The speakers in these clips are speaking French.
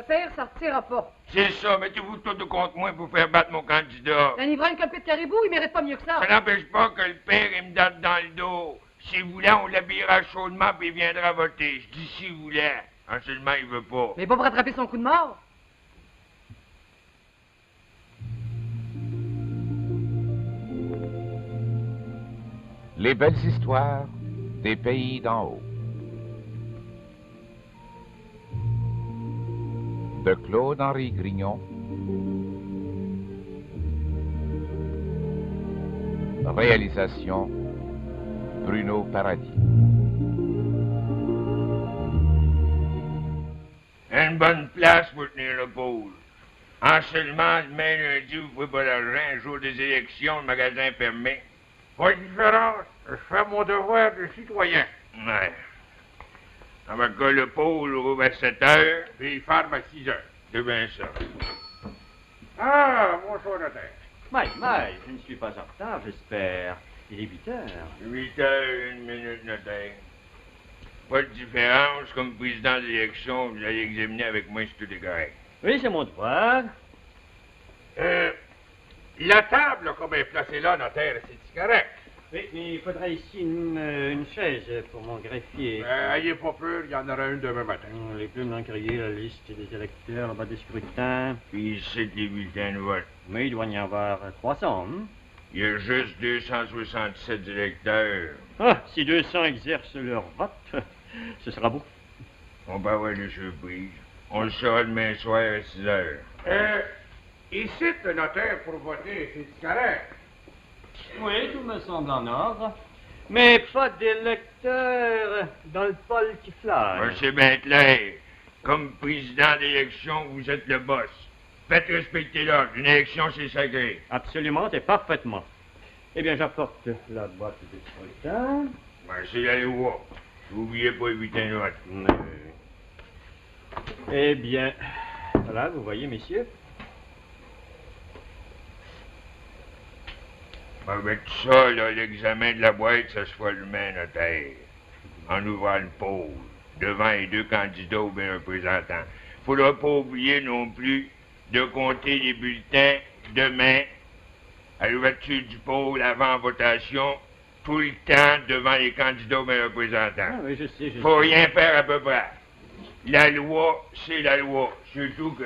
père, ça retira pas. C'est ça, mettez-vous tout contre moi pour faire battre mon candidat. Un ivrogne comme Pete Caribou, il mérite pas mieux que ça. Ça n'empêche pas que le père, il me donne dans le dos. S'il voulait, on l'habillera chaudement puis il viendra voter. Je dis s'il voulait. En seulement, il veut pas. Mais pas pour rattraper son coup de mort. Les belles histoires des pays d'en haut. De Claude-Henri Grignon. Réalisation Bruno Paradis. Une bonne place pour tenir le pôle. En seulement, demain lundi, vous pouvez pas l'argent, un jour des élections, le magasin fermé. Pas de différence. Je fais mon devoir de citoyen. Ouais. Avec que le pôle ouvre à 7 heures, Puis il ferme à 6 heures. c'est bien ça. Ah, bonsoir, notaire. Mais, je ne suis pas en retard, j'espère. Il est 8 heures. 8 heures, 1 minute, notaire. Pas de différence, comme président d'élection, vous allez examiner avec moi si tout est correct. Oui, c'est mon devoir. La table, comme elle est placée là, notaire, c'est correct. Oui, mais il faudrait ici une chaise pour mon greffier. Ayez pas peur, il y en aura une demain matin. Les plumes d'encrier, la liste des électeurs, là-bas des scrutins. Puis c'est les bulletins de vote. Mais il doit y en avoir 300, hein? Il y a juste 267 électeurs. Ah, si 200 exercent leur vote, ce sera beau. On va avoir des surprises. On le saura demain soir à 6 heures. Ici, le notaire, pour voter, c'est correct. Oui, tout me semble en ordre. Mais pas d'électeurs dans le pôle qui flaire. Moi, c'est bien clair. Comme président d'élection, vous êtes le boss. Faites respecter l'ordre. Une élection, c'est sacré. Absolument et parfaitement. Eh bien, j'apporte la boîte de scrutin. C'est la loi. N'oubliez pas les bulletins de vote. Eh bien, voilà, vous voyez, messieurs. Avec tout ça, là, l'examen de la boîte, ça se fera demain, notaire. En ouvrant le pôle, devant les deux candidats ou bien représentants. Faudra pas oublier non plus de compter les bulletins demain, à l'ouverture du pôle, avant votation, tout le temps devant les candidats ou bien représentants. Ah oui, je sais. Faut rien faire à peu près. La loi, c'est la loi. Surtout que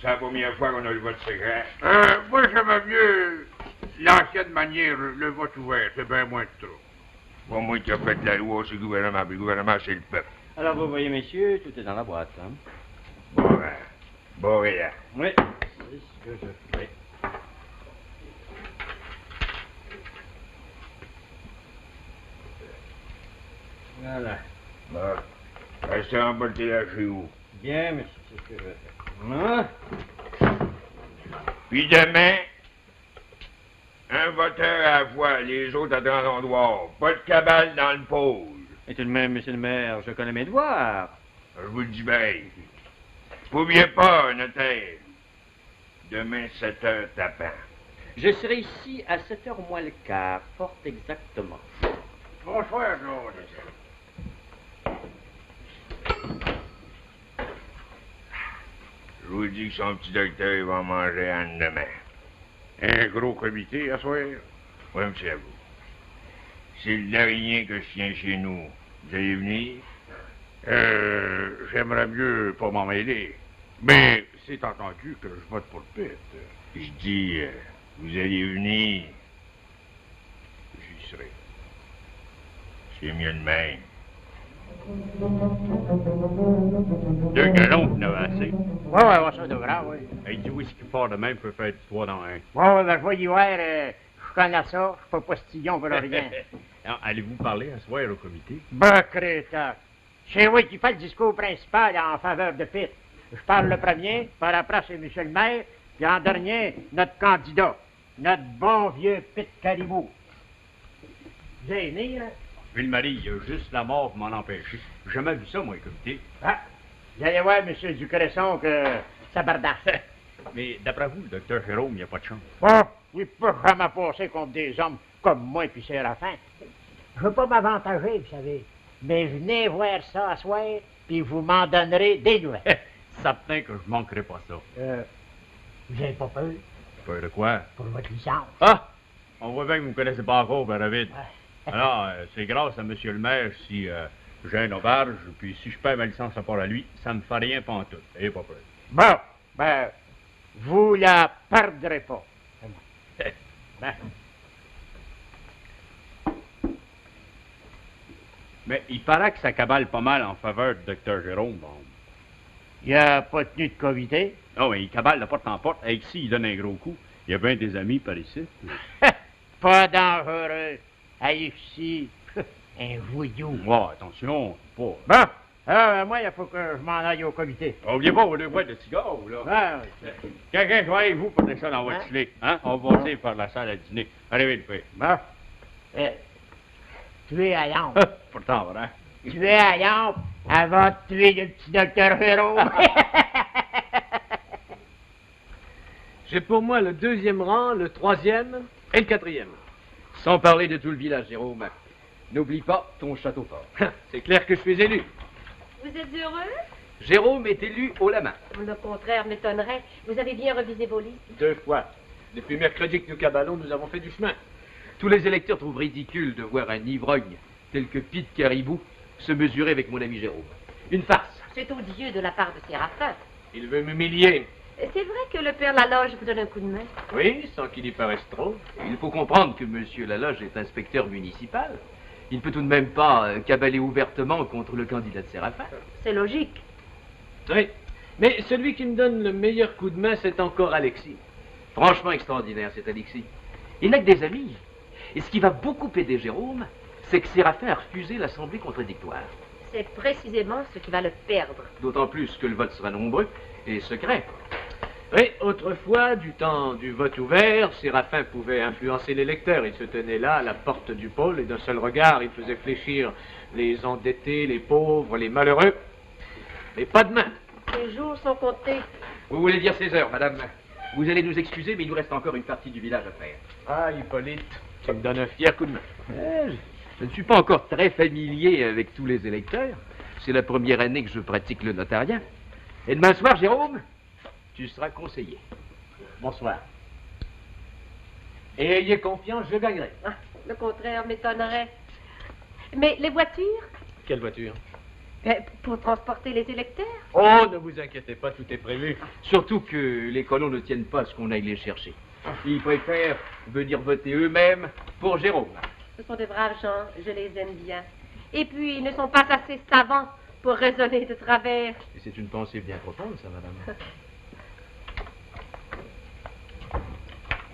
c'est la première fois qu'on a le vote secret. Moi, j'aime mieux l'ancienne manière, le vote ouvert, c'est bien moins de trop. Pour moi qui a fait la loi, c'est le gouvernement, puis le gouvernement, c'est le peuple. Alors, vous voyez, messieurs, tout est dans la boîte, hein? Bon, rien. Oui, c'est ce que je fais. Voilà. Bon. Restez en bas de là chez vous. Bien, monsieur, c'est ce que je fais. Hein? Puis demain, un voteur à la fois, les autres à 30 endroits. Pas de cabale dans le pôle. Et tout de même, monsieur le maire, je connais mes devoirs. Je vous le dis bien. N'oubliez pas, notaire. Demain, 7 heures tapant. Je serai ici à 7h moins le quart, fort exactement. Bonsoir, Claude. Je vous dis que son petit docteur, il va manger en demain. Un gros comité à soir? Oui, monsieur, à vous. C'est le dernier que je tiens chez nous. Vous allez venir? J'aimerais mieux pas m'en mêler. Mais c'est entendu que je vote pour le pit. Je dis, vous allez venir? J'y serai. C'est mieux de même. 2 gallons, vous en avez assez. Ouais, ça devra, oui. Hey, du whisky fort de même peut faire du 3 dans 1. Ouais, ben, je vais y voir, je connais ça, je suis pas postillon, voilà rien. Alors, allez-vous parler à soir au comité? Ben, crétin. C'est moi qui fais le discours principal en faveur de Pitt. Je parle le premier, par après c'est M. le maire, puis en dernier, notre candidat, notre bon vieux Pitt Caribou. Vous allez venir, hein? Ville-Marie, il y a juste la mort pour m'en empêcher. J'ai jamais vu ça, moi, au comité. Ah, vous allez voir, M. Ducresson, que ça bardasse. Mais d'après vous, le docteur Jérôme, il n'y a pas de chance. Oh, il peut jamais passer contre des hommes comme moi puis Séraphin. Je veux pas m'avantager, vous savez. Mais venez voir ça à soir, puis vous m'en donnerez des nouvelles. certain que je manquerai pas ça. Vous avez pas peur Peur de quoi? pour votre licence? Ah! On voit bien que vous ne me connaissez pas encore, ben David. Alors, c'est grâce à monsieur le maire si j'ai un auberge, puis si je perds ma licence à part à lui, ça me fait rien pantoute. Et pas peur. Bon, ben, vous la perdrez pas. Ben, Mais il paraît que ça cabale pas mal en faveur du docteur Jérôme. Bon. il a pas tenu de comité. Non, mais il cabale de porte en porte. Et ici, il donne un gros coup. Il y a bien des amis par ici. Pas dangereux. Ici, un voyou. Oh, attention, pas. Bon, alors, moi, il faut que je m'en aille au comité. Oubliez pas vos 2 boîtes de cigares, là. Ah, Quelqu'un joue avec vous pour laisser ça dans votre slick. Hein? On va passer par la salle à dîner. Allez vite, fait. bon. Tuer à Yamp. Pourtant, vrai. Tuer à Yamp avant de tuer le petit docteur Jérôme. J'ai pour moi le 2e rang, le 3e et le 4e. Sans parler de tout le village, Jérôme. N'oublie pas ton château fort. C'est clair que je suis élu. Vous êtes heureux? Jérôme est élu haut la main. Le contraire m'étonnerait. Vous avez bien revisé vos listes. 2 fois. Depuis mercredi que nous cabalons, nous avons fait du chemin. Tous les électeurs trouvent ridicule de voir un ivrogne tel que Pete Caribou se mesurer avec mon ami Jérôme. Une farce. C'est odieux de la part de Séraphin. Il veut m'humilier. C'est vrai que le père Laloge vous donne un coup de main. Oui, sans qu'il y paraisse trop. Il faut comprendre que monsieur Laloge est inspecteur municipal. Il ne peut tout de même pas cabaler ouvertement contre le candidat de Séraphin. C'est logique. Oui. Mais celui qui me donne le meilleur coup de main, c'est encore Alexis. Franchement extraordinaire, cet Alexis. Il n'a que des amis. Et ce qui va beaucoup aider Jérôme, c'est que Séraphin a refusé l'assemblée contradictoire. C'est précisément ce qui va le perdre. D'autant plus que le vote sera nombreux et secret. Oui, autrefois, du temps du vote ouvert, Séraphin pouvait influencer l'électeur. Il se tenait là, à la porte du pôle, et d'un seul regard, il faisait fléchir les endettés, les pauvres, les malheureux. Mais pas de main. Les jours sont comptés. Vous voulez dire 16 heures, madame? Vous allez nous excuser, mais il nous reste encore une partie du village à faire. Ah, Hippolyte, tu me donnes un fier coup de main. Je ne suis pas encore très familier avec tous les électeurs. C'est la première année que je pratique le notariat. Et demain soir, Jérôme, tu seras conseiller. Bonsoir. Et ayez confiance, je gagnerai. Ah, le contraire m'étonnerait. Mais les voitures? Quelle voiture? Pour transporter les électeurs? Oh, ne vous inquiétez pas, tout est prévu. Surtout que les colons ne tiennent pas à ce qu'on aille les chercher. Ils préfèrent venir voter eux-mêmes pour Jérôme. Ce sont de braves gens, je les aime bien. Et puis, ils ne sont pas assez savants pour raisonner de travers. Et c'est une pensée bien profonde, ça, madame.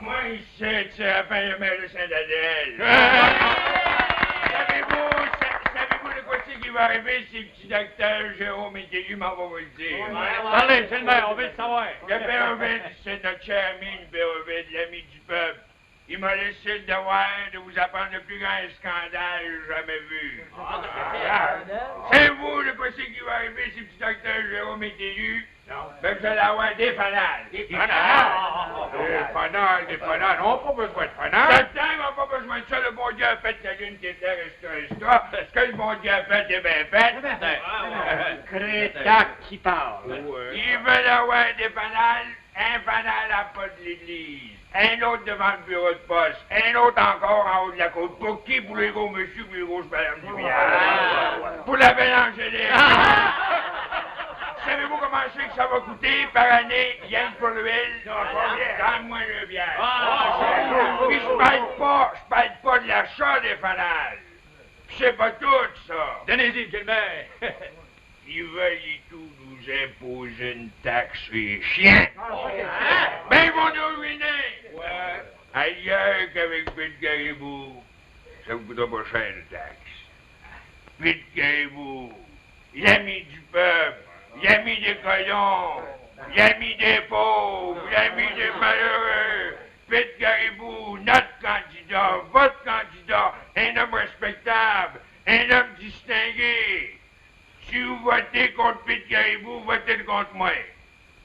Moi, ici, c'est la fin de maire de Saint-Adèle. Savez-vous de quoi c'est qui va arriver si le petit docteur Jérôme est élu, m'en va vous le dire. Parlez, c'est le maire, on veut le savoir. Le Bérovide, c'est notre cher ami, le Bérovide, l'ami du peuple. Il m'a laissé le devoir de vous apprendre le plus grand scandale jamais vu. Savez-vous de quoi c'est qui va arriver si le petit docteur Jérôme est élu? Non. Ben, vous allez avoir des fanales. Des fanales? Des fanales? On n'a pas besoin de fanales. Certains n'ont pas besoin de ça. Le bon Dieu a fait la lune qui était extra. Ce que le bon Dieu a fait est bien fait. Crétac qui parle. Ils veulent avoir des fanales. Un fanal à pas de l'église. Un autre devant le bureau de poste. Un autre encore en haut de la côte. Pour qui? Pour les gros monsieur, pour les grosses madames du village. Pour la belle Angélique. Savez-vous comment je sais que ça va coûter par année, rien que pour l'huile? Donne-moi le bière. Puis je parle pas de l'achat des fanales. Puis c'est pas tout, ça. Donnez-y, quel maire. Ils veulent et tout nous imposer une taxe sur les chiens. Ben, ils vont nous ruiner. Ailleurs qu'avec Pete Caribou, ça vous coûtera pas cher de taxe. Pete Caribou, l'ami du peuple, l'ami des colons, l'ami des pauvres, l'ami des malheureux. Pete Caribou, notre candidat, votre candidat, un homme respectable, un homme distingué. Si vous votez contre Pete Caribou, votez contre moi.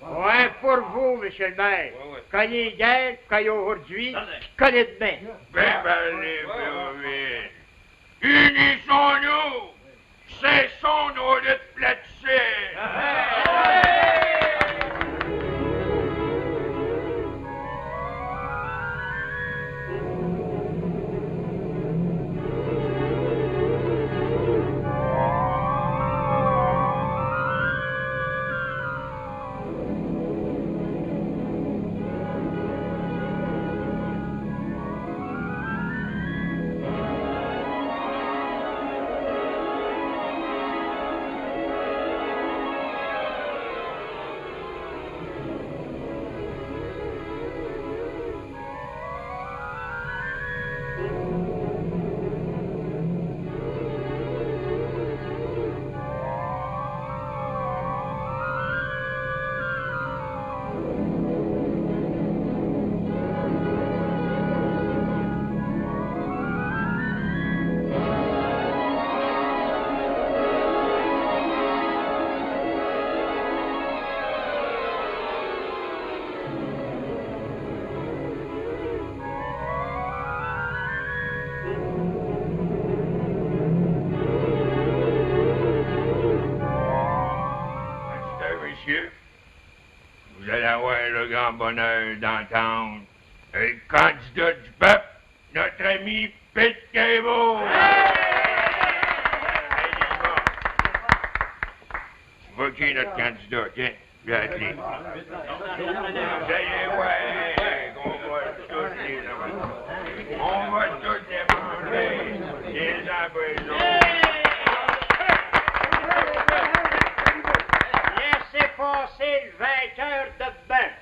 Ouais, pour vous, monsieur le maire. Cognez hier, cognez aujourd'hui, cognez demain. Ben, allez, Béroville. Unissons-nous. Cessons nos luttes platisées. messieurs, vous allez avoir le grand bonheur d'entendre un candidat du peuple, notre ami Pete Caribou. Va qui est notre candidat, tiens, je vais appeler. Ça y est, ouais, on va tous les manger. On va tous les manger, les uns après les autres. Laissez passer le vainqueur de bœuf.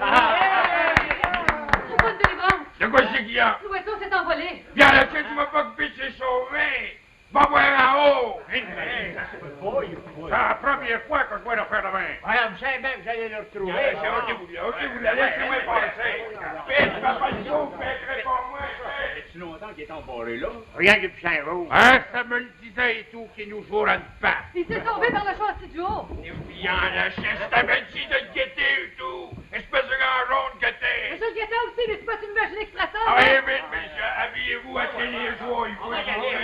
C'est pas une délivrance. De quoi c'est qu'il y a? L'oiseau s'est envolé. Bien, là, tu vas pas que Pete s'est sauvé. Va voir en haut. C'est la première fois que je vois l'affaire de main. Alors, vous savez bien que vous allez le retrouver. OK, vous la laissez-moi passer. Pete, papa le saut, Pete, réponds-moi. C'est longtemps qu'il est embarré là. Rien que du Saint-Rouge. Hein, ça me le disait et tout, qu'il nous jouera une patte. Il s'est sauvé par le châssis du haut. Il y en a chasse, t'avais dit de te guetter et tout. Espèce de gars jaune que t'es. Mais je le guettais aussi, mais c'est pas une machine extraterrestre. Ah oui, vite, messieurs, habillez-vous, atteignez les joies. Il faut y aller.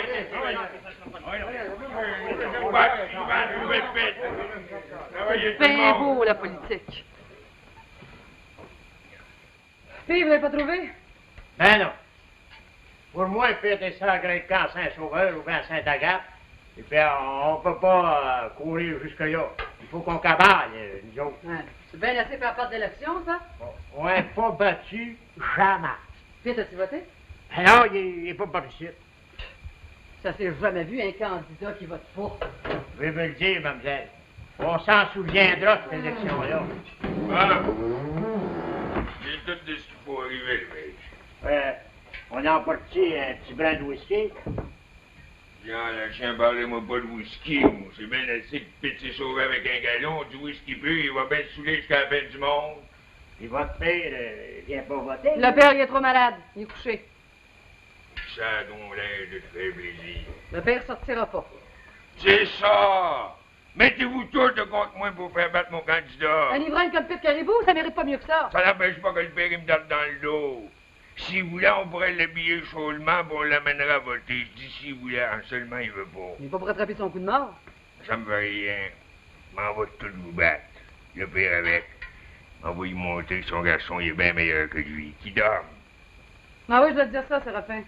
Ben beau, la politique. Puis, vous l'avez pas trouvé? Ben non. Pour moi, Pete est sacré camp Saint-Sauveur ou bien Saint-Agathe. Et puis, on peut pas courir jusque-là. Il faut qu'on cabale, nous autres. Ouais. C'est bien assez pour la part d'élection, ça. On n'est pas battu jamais. Puis, as-tu voté? Ben non, il est pas par ici. Ça s'est jamais vu, un candidat qui vote pour. Je vais vous le dire, mademoiselle. On s'en souviendra de cette élection-là. Ah, j'ai tout de ce qu'il faut arriver, mec. On a emporté un petit brin de whisky. Bien, le chien, parlez-moi pas de whisky, moi. C'est bien assez que Pete s'est sauvé avec un galon, du whisky pur, il va bien se saouler jusqu'à la fin du monde. Et votre père vient pas voter. Le père, il est trop malade. Il est couché. Ça a donc l'air de te faire plaisir. Le père sortira pas. C'est ça! Mettez-vous tous de contre moi pour faire battre mon candidat. Un ivrogne comme Pete Caribou, ça mérite pas mieux que ça. Ça n'empêche pas que le père il me tape dans le dos. Si vous voulez, on pourrait l'habiller chaudement pour on l'amènera à voter. Je dis si vous voulez, seulement il veut pas. Il est pas pour attraper son coup de mort. Ça me fait rien. M'en va tout vous battre. Le père avec. M'en va y monter que son garçon il est bien meilleur que lui. Qui dorme. Ah oui, je dois te dire ça, Séraphin.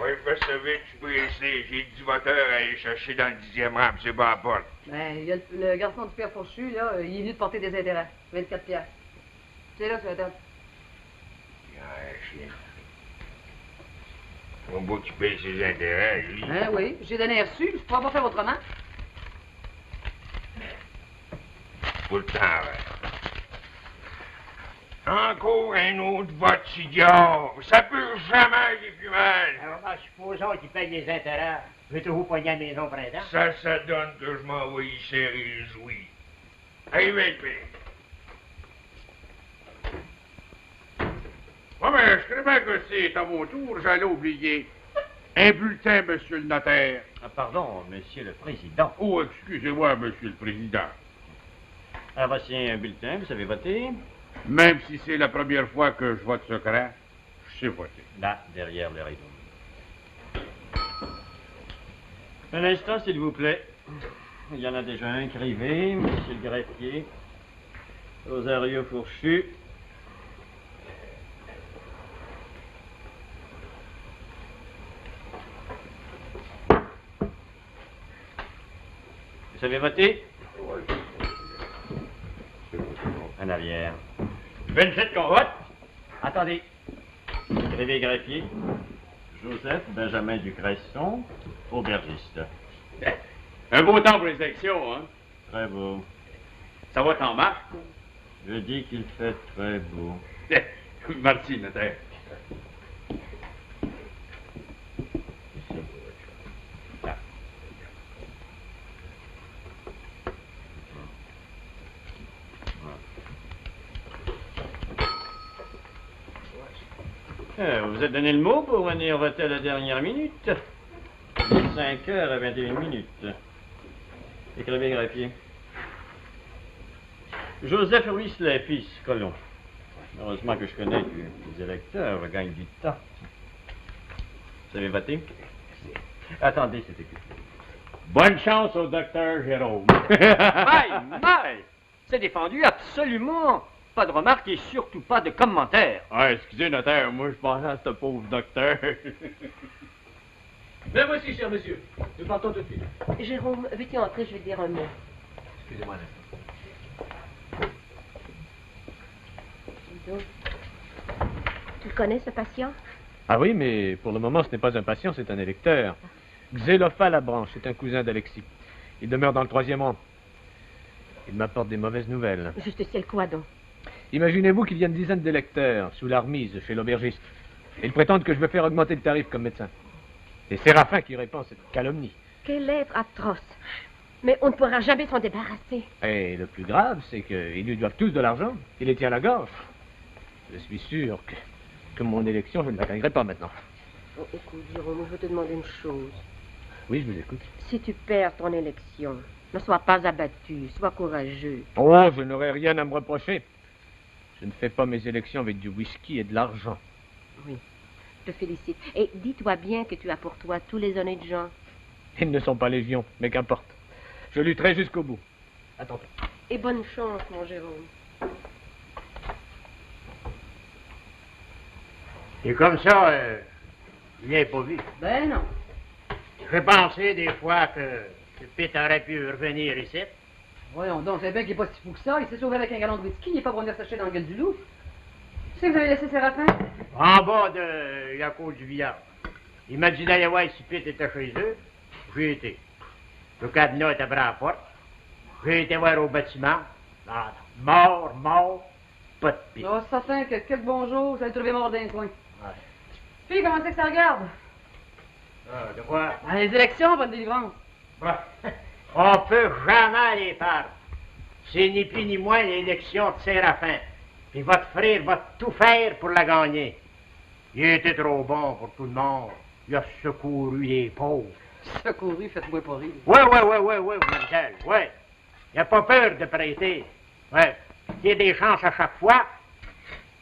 Oui, fais ça vite, je suis pressé. J'ai 10 voteurs à aller chercher dans le 10e rang, puis c'est pas à la porte. Ben, il y a le garçon du père Fourchu, là, il est venu de porter des intérêts. 24 piastres. C'est là, sur la table. Ah, chien. On voit qu'il paye ses intérêts, lui. Hein, oui, j'ai donné un reçu, je pourrais pas faire autrement. Tout le temps, ouais. Encore un autre vote, idiot. Ça peut jamais aller plus mal. Alors, supposons qu'il paye les intérêts. Je vais toujours pogner à la maison au printemps. Ça donne que je m'envoie y serrer le jouy. Arrivez, le père. Ouais, mais je crois bien que c'est à mon tour, j'allais oublier. Un bulletin, monsieur le notaire. Ah, pardon, monsieur le président. Oh, excusez-moi, monsieur le président. Ah, voici un bulletin, vous savez voter. Même si c'est la première fois que je vote secret, je sais voter. Là, derrière le rideau. Un instant, s'il vous plaît. Il y en a déjà un crivé, monsieur le greffier. Rosario Fourchu. Vous savez voter? En arrière. 27 qu'on vote. Attendez. Grévé greffier. Joseph Benjamin Ducresson, aubergiste. Un beau temps pour les élections, hein? Très beau. Ça va t'en marche? Je dis qu'il fait très beau. Merci, notaire. Vous êtes donné le mot pour venir voter à la dernière minute. 5h21. Écrivez greffier. Joseph Ruisselet, fils, colon. Heureusement que je connais les électeurs, je gagne du temps. Vous savez voter? Attendez, c'était que... Bonne chance au docteur Jérôme. Maï! C'est défendu, absolument. Pas de remarques et surtout pas de commentaires. Ah, excusez, notaire, moi je pensais à ce pauvre docteur. Mais voici, cher monsieur. Nous partons tout de suite. Jérôme, veux-tu entrer? Je vais te dire un mot. Excusez-moi un instant. Dis donc. Tu le connais, ce patient? Ah oui, mais pour le moment, ce n'est pas un patient, c'est un électeur. Xélophale Labranche, c'est un cousin d'Alexis. Il demeure dans le 3e rang. Il m'apporte des mauvaises nouvelles. Juste ciel quoi donc? Imaginez-vous qu'il y a une dizaine d'électeurs sous la remise chez l'aubergiste. Ils prétendent que je veux faire augmenter le tarif comme médecin. C'est Séraphin qui répand cette calomnie. Quel être atroce. Mais on ne pourra jamais s'en débarrasser. Et le plus grave, c'est qu'ils lui doivent tous de l'argent. Il les tient à la gorge. Je suis sûr que mon élection, je ne la gagnerai pas maintenant. Oh, écoute, Jérôme, je veux te demander une chose. Oui, je vous écoute. Si tu perds ton élection, ne sois pas abattu, sois courageux. Oh, je n'aurai rien à me reprocher. Je ne fais pas mes élections avec du whisky et de l'argent. Oui, je te félicite. Et dis-toi bien que tu as pour toi tous les honnêtes gens. Ils ne sont pas légion, mais qu'importe. Je lutterai jusqu'au bout. Attends. Et bonne chance, mon Jérôme. Et comme ça, il n'est pas vu. Ben non. J'ai pensé des fois que Pitt aurait pu revenir ici. Voyons donc, c'est bien qu'il n'est pas si fou que ça. Il s'est sauvé avec un gallon de whisky. Il n'est pas pour venir s'acheter dans la gueule du loup. Tu sais que vous avez laissé Séraphin? En bas de la côte du Villard. Il m'a dit d'aller voir si Pitt était chez eux. J'y étais. Le cadenas était près à la porte. J'ai été voir au bâtiment. Ah, mort, pas de Pitt. Oh, certain que quelques bons jours, vous allez trouver mort d'un coin. Ouais. Puis, comment c'est que ça regarde? Ah, de quoi? Dans les élections, bonne délivrance. On peut jamais les perdre. C'est ni plus ni moins l'élection de Séraphin. Puis votre frère va tout faire pour la gagner. Il était trop bon pour tout le monde. Il a secouru les pauvres. Secouru, faites-moi pas rire. Ouais, mademoiselle, ouais. Il n'a pas peur de prêter. Ouais. S'il y a des chances à chaque fois,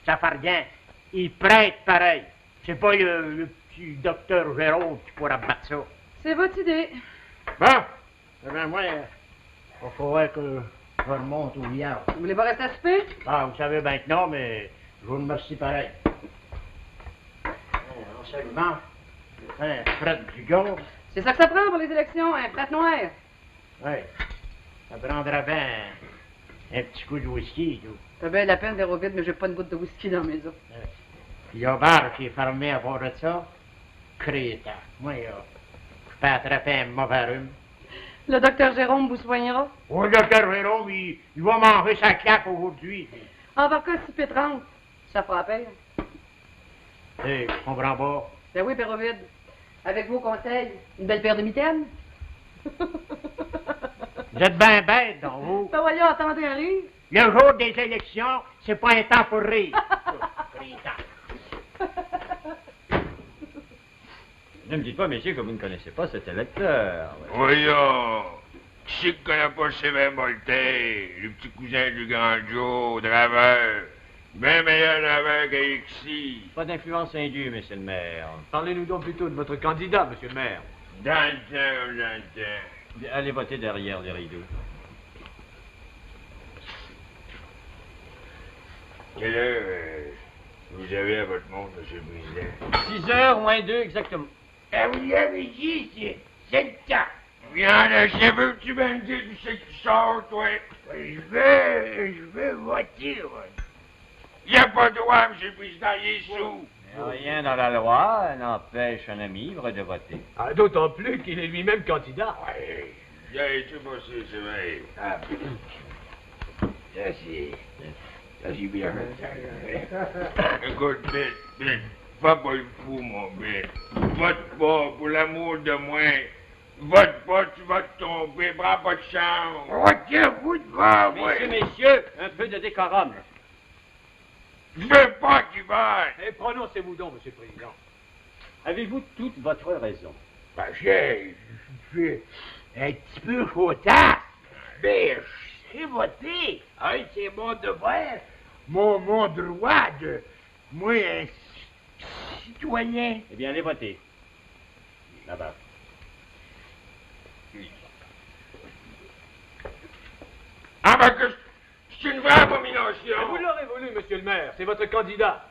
ça fait rien. Il prête pareil. C'est pas le petit docteur Jérôme qui pourra battre ça. C'est votre idée. Bon, eh bien, moi, il faudrait que je remonte au Villard. Vous voulez pas rester à souper? Ah, vous savez bien que non, mais je vous remercie pareil. Enseignement, un prêtre du gars. C'est ça que ça prend pour les élections, un prêtre noir. Oui, ça prendra bien un petit coup de whisky, tout. T'as bien la peine, Vérovite, mais j'ai pas une goutte de whisky dans mes os. Puis il y a un bar qui est fermé à part de ça. Crétin. Moi, je peux attraper un mauvais rhume. Le docteur Jérôme vous soignera. Oh, le docteur Jérôme, il va manger sa claque aujourd'hui. En par cas, si pétrante, ça fera peine. Je comprends pas. Ben oui, Pérovide. Avec vos conseils, une belle paire de mitaines. Vous êtes bien bête, donc, vous. Ben voyons, attendez un rire. Le jour des élections, c'est pas un temps pour rire. Ne me dites pas, messieurs, que vous ne connaissez pas cet électeur. Voyons. Qui c'est qui connaît pas Sylvain Voltaire, le petit cousin du grand Joe, draveur? Bien meilleur draveur qu'Alexis. Pas d'influence indue, monsieur le maire. Parlez-nous donc plutôt de votre candidat, monsieur le maire. Dans le temps. Bien, allez voter derrière les rideaux. Quelle heure vous avez à votre montre, M. Brisset? 6h moins 2 exactement. Ah, vous l'avez dit, c'est le temps. Viens, le chef, tu vas me dire où c'est que tu sors, toi? Je veux voter, ouais. Il n'y a pas de droit, M. le Président, il est sous. Rien dans la loi n'empêche un ami ivre de voter. Ah, d'autant plus qu'il est lui-même candidat. Ouais, il a été bossé, c'est vrai. Ah, ça, c'est bien. Écoute, Bill, fais pas le fou, mon Bill. Vote pas, pour l'amour de moi. Vote pas, tu vas te tromper, prends pas de chance. Votez-vous devant moi. Messieurs, un peu de décorum. Je veux pas qu'il vote. Et prononcez-vous donc, monsieur le président. Avez-vous toute votre raison? Ben, je suis un petit peu chautard, mais je sais voter. Hein, c'est mon devoir, mon droit de... Moi, un citoyen. Eh bien, allez voter. Là-bas. Ah, ben, C'est une vraie abomination. Vous l'aurez voulu, monsieur le maire. C'est votre candidat.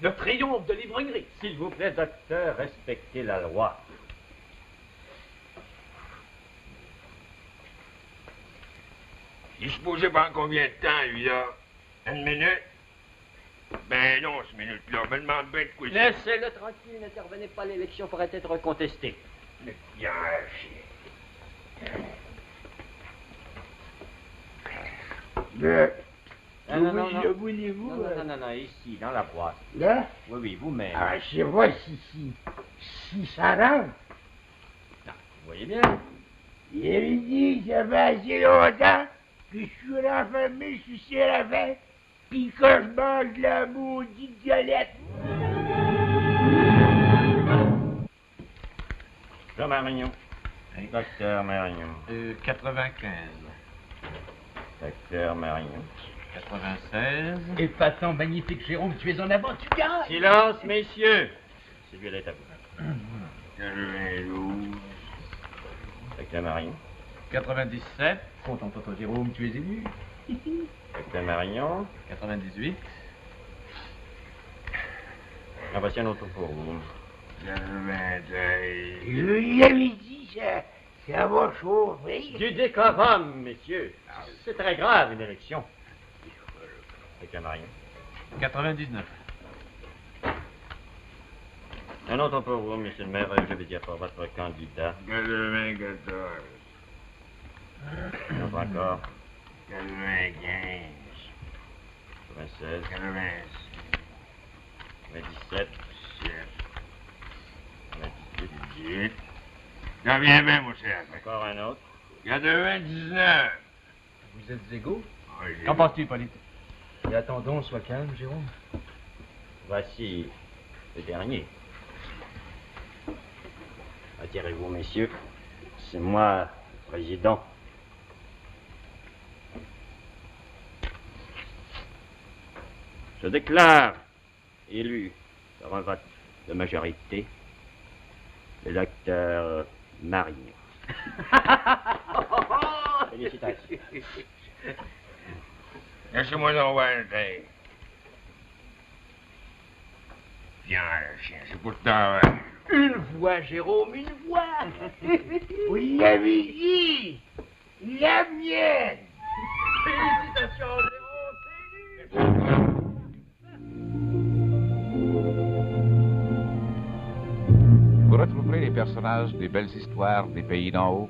Le triomphe de l'ivrognerie. S'il vous plaît, docteur, respectez la loi. Il se posait pendant combien de temps, lui, là? Une minute? Ben non, ce minute-là. Me demande bien de quoi c'est. Laissez-le tranquille, n'intervenez pas, l'élection pourrait être contestée. Mais bien, Voulez-vous? Non, ici, dans la boîte. Là? Oui, vous-même. Ah, je sais pas si ça rentre. Vous voyez bien. Il avait dit que ça fait assez longtemps que je suis renfermé sur Séraphin, pis que je mange la maudite galette. Jean Marignon. Docteur Marignon. 95. Docteur Marignon. 96. Épatant, magnifique Jérôme, tu es en avant, tu gagnes! Silence, messieurs. Sylvie est à vous. 92. Docteur Marignon. 97. Content-toi, Jérôme, tu es élu. Docteur Marignon. 98. Ah, voici un autre pour vous. 93. Il avait dit ça va chauffer. Du décorum, messieurs. C'est très grave, une élection. Docteur Marignon. 99. Un autre pour vous, monsieur le maire. Je vais dire pour votre candidat. 94. Un autre encore. 95. 96. 96. 97. 18. J'en viens bien, mon cher. Encore un autre. 99. Vous êtes égaux? Ah, j'ai- Qu'en penses-tu, Hippolyte? Et attendons, sois calme, Jérôme. Voici le dernier. Attirez-vous, messieurs. C'est moi, le président. Je déclare élu par un vote de majorité le docteur Marignon. Félicitations. Laissez-moi donc voir le tête. Viens, chien, c'est pour te t'en Une voix, Jérôme, une voix. Vous l'avez dit. La mienne. Félicitations, Jérôme. Vous retrouverez les personnages des belles histoires des pays d'en haut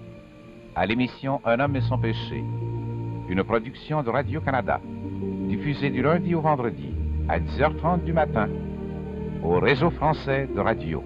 à l'émission Un homme et son péché, une production de Radio-Canada, diffusée du lundi au vendredi à 10h30 du matin au réseau français de radio.